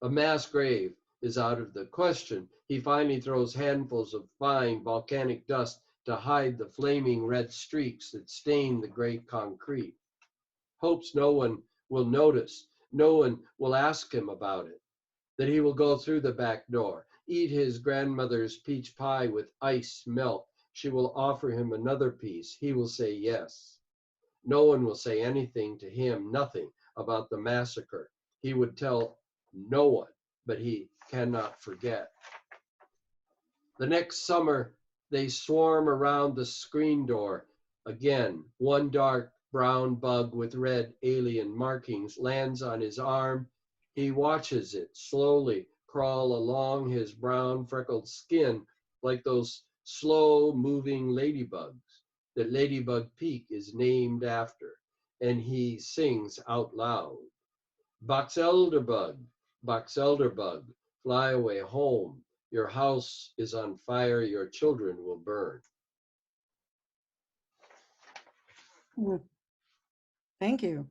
A mass grave is out of the question. He finally throws handfuls of fine volcanic dust to hide the flaming red streaks that stain the great concrete. Hopes no one will notice, no one will ask him about it, that he will go through the back door, eat his grandmother's peach pie with ice melt. She will offer him another piece. He will say yes. No one will say anything to him, nothing about the massacre. He would tell no one, but he cannot forget. The next summer, they swarm around the screen door. Again, one dark brown bug with red alien markings lands on his arm. He watches it slowly crawl along his brown freckled skin like those slow moving ladybugs that Ladybug Peak is named after. And he sings out loud, Box Elderbug, Box Elderbug, fly away home. Your house is on fire, your children will burn. Thank you.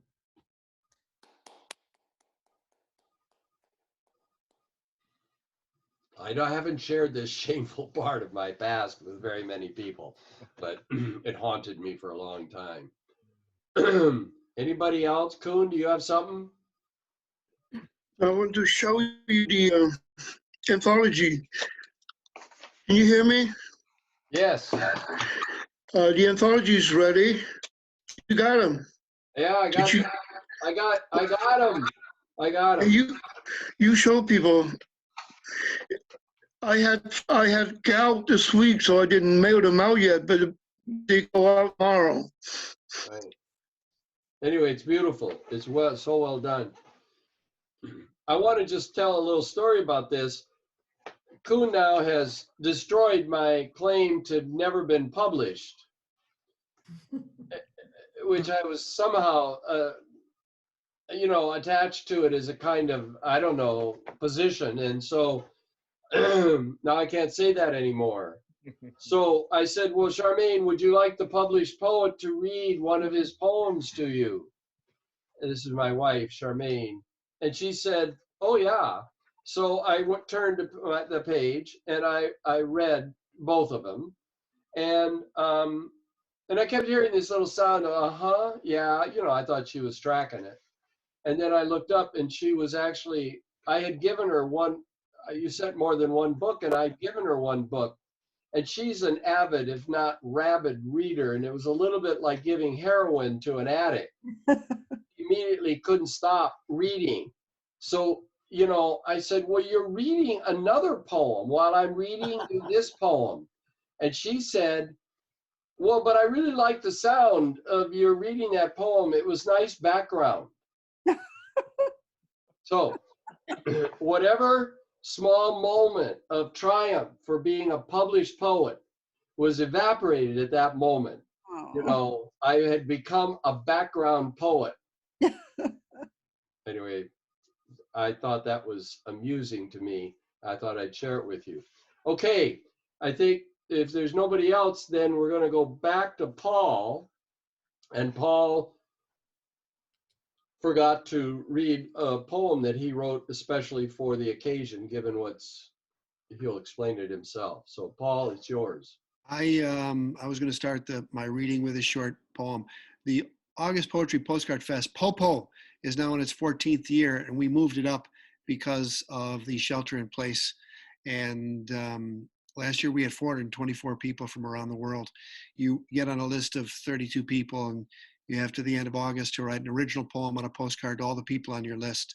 I haven't shared this shameful part of my past with very many people, but it haunted me for a long time. Anybody else? Kuhn, do you have something? I want to show you the anthology. Can you hear me? Yes. The anthology is ready. You got them. Yeah, I got them. I got them. You show people. I had gout this week, so I didn't mail them out yet, but they go out tomorrow. Right. Anyway, it's beautiful. It's so well done. I want to just tell a little story about this. Kuhn now has destroyed my claim to never been published, which I was somehow, attached to it as a kind of, I don't know, position. And so now I can't say that anymore. So I said, well, Charmaine, would you like the published poet to read one of his poems to you? And this is my wife, Charmaine. And she said, oh, yeah. So I turned to the page and I read both of them. And I kept hearing this little sound of, yeah, I thought she was tracking it. And then I looked up and she was actually, I had given her one, you sent more than one book, and I'd given her one book. And she's an avid, if not rabid reader. And it was a little bit like giving heroin to an addict. Immediately couldn't stop reading. So, I said, well, you're reading another poem while I'm reading this poem. And she said, well, but I really like the sound of your reading that poem. It was nice background. So whatever small moment of triumph for being a published poet was evaporated at that moment. Oh. I had become a background poet. Anyway, I thought that was amusing to me. I thought I'd share it with you. Okay, I think if there's nobody else, then we're going to go back to Paul. And Paul forgot to read a poem that he wrote especially for the occasion, given he'll explain it himself. So Paul, it's yours. I was going to start my reading with a short poem. The August Poetry Postcard Fest, Popo, is now in its 14th year, and we moved it up because of the shelter in place. And last year we had 424 people from around the world. You get on a list of 32 people, and you have to the end of August to write an original poem on a postcard to all the people on your list.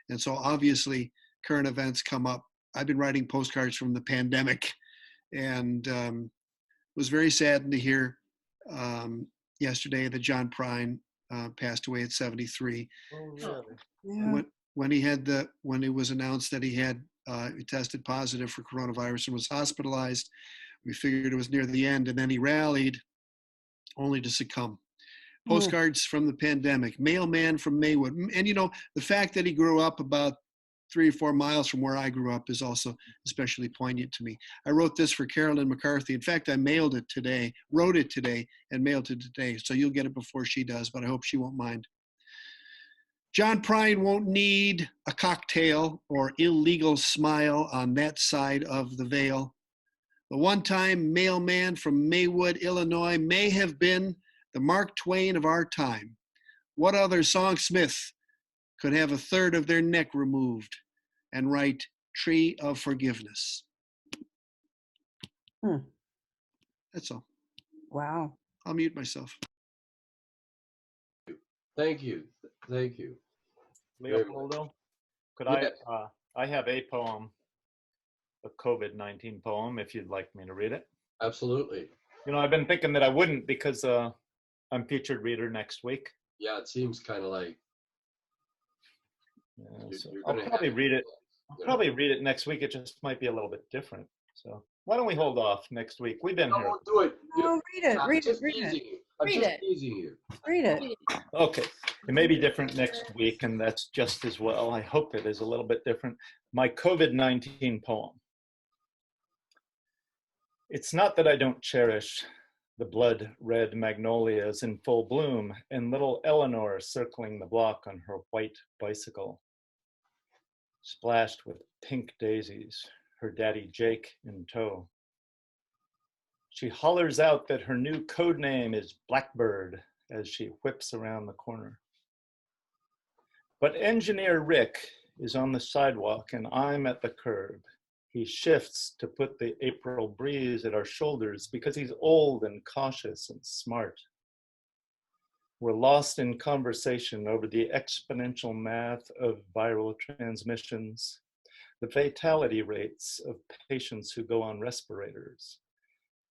And so obviously current events come up. I've been writing postcards from the pandemic, and was very saddened to hear yesterday that John Prine passed away at 73. Oh, really? Yeah. When it was announced that he had tested positive for coronavirus and was hospitalized, we figured it was near the end, and then he rallied only to succumb. Postcards from the pandemic, mailman from Maywood. And the fact that he grew up about 3 or 4 miles from where I grew up is also especially poignant to me. I wrote this for Carolyn McCarthy. In fact, I wrote it today and mailed it today. So you'll get it before she does, but I hope she won't mind. John Prine won't need a cocktail or illegal smile on that side of the veil. The one-time mailman from Maywood, Illinois may have been the Mark Twain of our time. What other songsmith could have a third of their neck removed and write Tree of Forgiveness? Hmm. That's all. Wow. I'll mute myself. Thank you. Thank you. Very much. Leopoldo, could Yes. I have a poem, a COVID-19 poem, if you'd like me to read it. Absolutely. You know, I've been thinking that I wouldn't because I'm featured reader next week. Yeah, it seems kind of like So you're I'll gonna probably have- read it. I'll you know. probably read it next week. It just might be a little bit different. So why don't we hold off next week? We've been No, here. we'll do it. Oh, read it, I'm read it, just read teasing it, you. I'm Read just it. teasing you. read it. Okay, it may be different next week, and that's just as well. I hope it is a little bit different. My COVID-19 poem. It's not that I don't cherish the blood-red magnolias in full bloom and little Eleanor circling the block on her white bicycle, splashed with pink daisies, her daddy Jake in tow. She hollers out that her new code name is Blackbird as she whips around the corner. But engineer Rick is on the sidewalk and I'm at the curb. He shifts to put the April breeze at our shoulders because he's old and cautious and smart. We're lost in conversation over the exponential math of viral transmissions, the fatality rates of patients who go on respirators,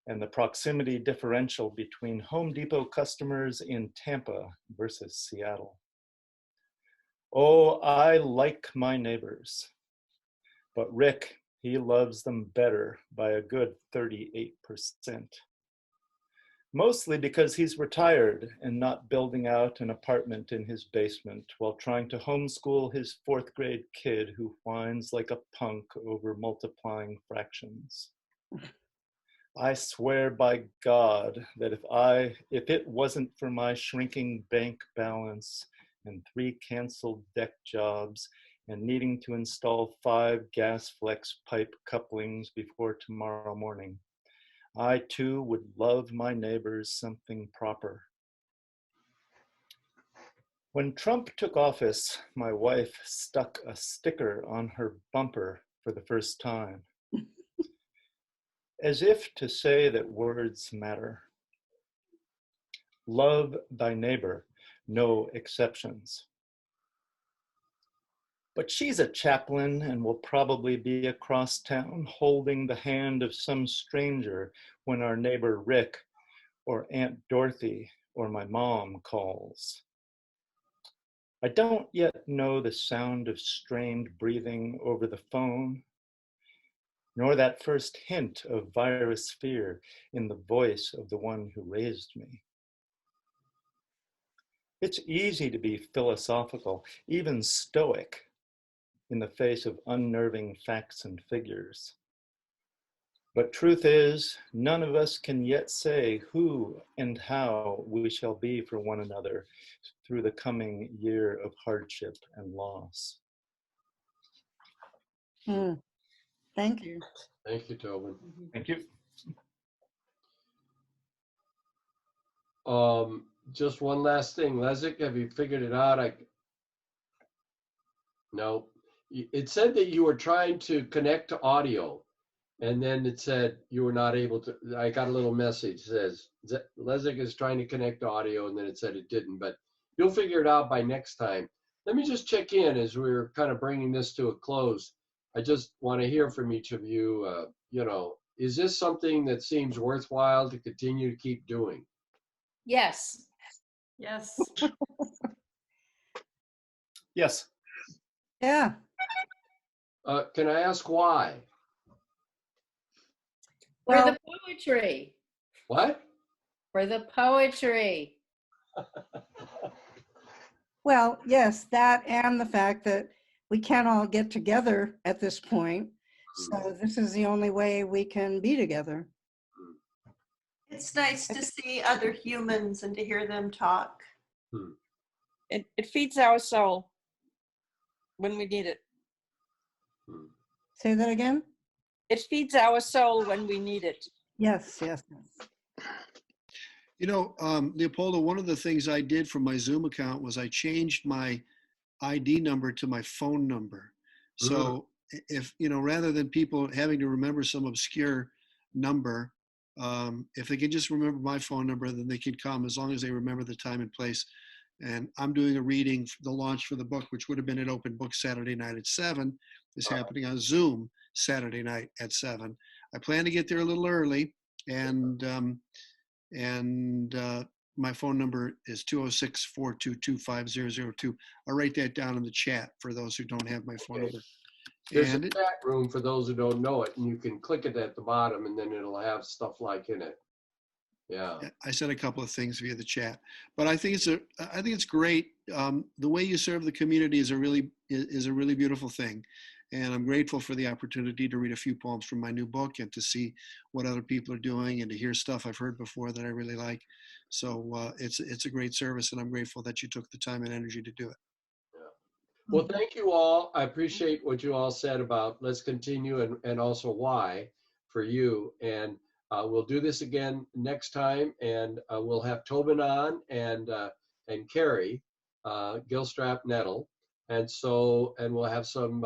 and the proximity differential between Home Depot customers in Tampa versus Seattle. Oh, I like my neighbors, but Rick, he loves them better by a good 38%. Mostly because he's retired and not building out an apartment in his basement while trying to homeschool his 4th grade kid who whines like a punk over multiplying fractions. I swear by God that if it wasn't for my shrinking bank balance and 3 canceled deck jobs and needing to install 5 gas flex pipe couplings before tomorrow morning, I too would love my neighbors something proper. When Trump took office, my wife stuck a sticker on her bumper for the first time, as if to say that words matter. Love thy neighbor, no exceptions. But she's a chaplain and will probably be across town holding the hand of some stranger when our neighbor Rick or Aunt Dorothy or my mom calls. I don't yet know the sound of strained breathing over the phone, nor that first hint of virus fear in the voice of the one who raised me. It's easy to be philosophical, even stoic, in the face of unnerving facts and figures. But truth is, none of us can yet say who and how we shall be for one another through the coming year of hardship and loss. Thank you. Thank you, Tobin. Thank you. Just one last thing. Leslie, have you figured it out? No. It said that you were trying to connect to audio, and then it said you were not able to. I got a little message. It says, Leslie is trying to connect to audio, and then it said it didn't, but you'll figure it out by next time. Let me just check in as we're kind of bringing this to a close. I just want to hear from each of you. Is this something that seems worthwhile to continue to keep doing? Yes. Yes. Yes. Yeah. Can I ask why? For Well, the poetry. What? For the poetry. well, yes, that and the fact that we can't all get together at this point. So this is the only way we can be together. It's nice to see other humans and to hear them talk. It feeds our soul when we need it. Say that again? It feeds our soul when we need it. Yes, yes. You know, Leopoldo, one of the things I did from my Zoom account was I changed my ID number to my phone number. So if, you know, rather than people having to remember some obscure number, if they can just remember my phone number, then they can come as long as they remember the time and place. And I'm doing a reading, the launch for the book, which would have been at Open Book Saturday night at 7, is happening on Zoom Saturday night at 7. I plan to get there a little early, and my phone number is 206-422-5002. I'll write that down in the chat for those who don't have my phone number. There's And a chat room for those who don't know it, and you can click it at the bottom, and then it'll have stuff like in it. Yeah. I said a couple of things via the chat, but I think it's great. The way you serve the community is a really beautiful thing, and I'm grateful for the opportunity to read a few poems from my new book and to see what other people are doing and to hear stuff I've heard before that I really like. So it's a great service, and I'm grateful that you took the time and energy to do it. Well, thank you all. I appreciate what you all said about let's continue and also why for you. And we'll do this again next time, and we'll have Tobin on and Carrie Gilstrap Nettle. And we'll have some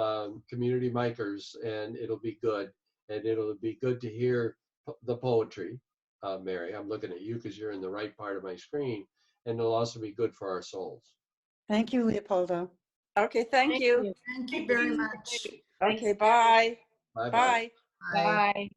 community micers, and it'll be good. And it'll be good to hear the poetry, Mary. I'm looking at you because you're in the right part of my screen. And it'll also be good for our souls. Thank you, Leopoldo. Okay, thank you. Thank you very much. Okay, bye. Bye-bye. Bye. Bye. Bye.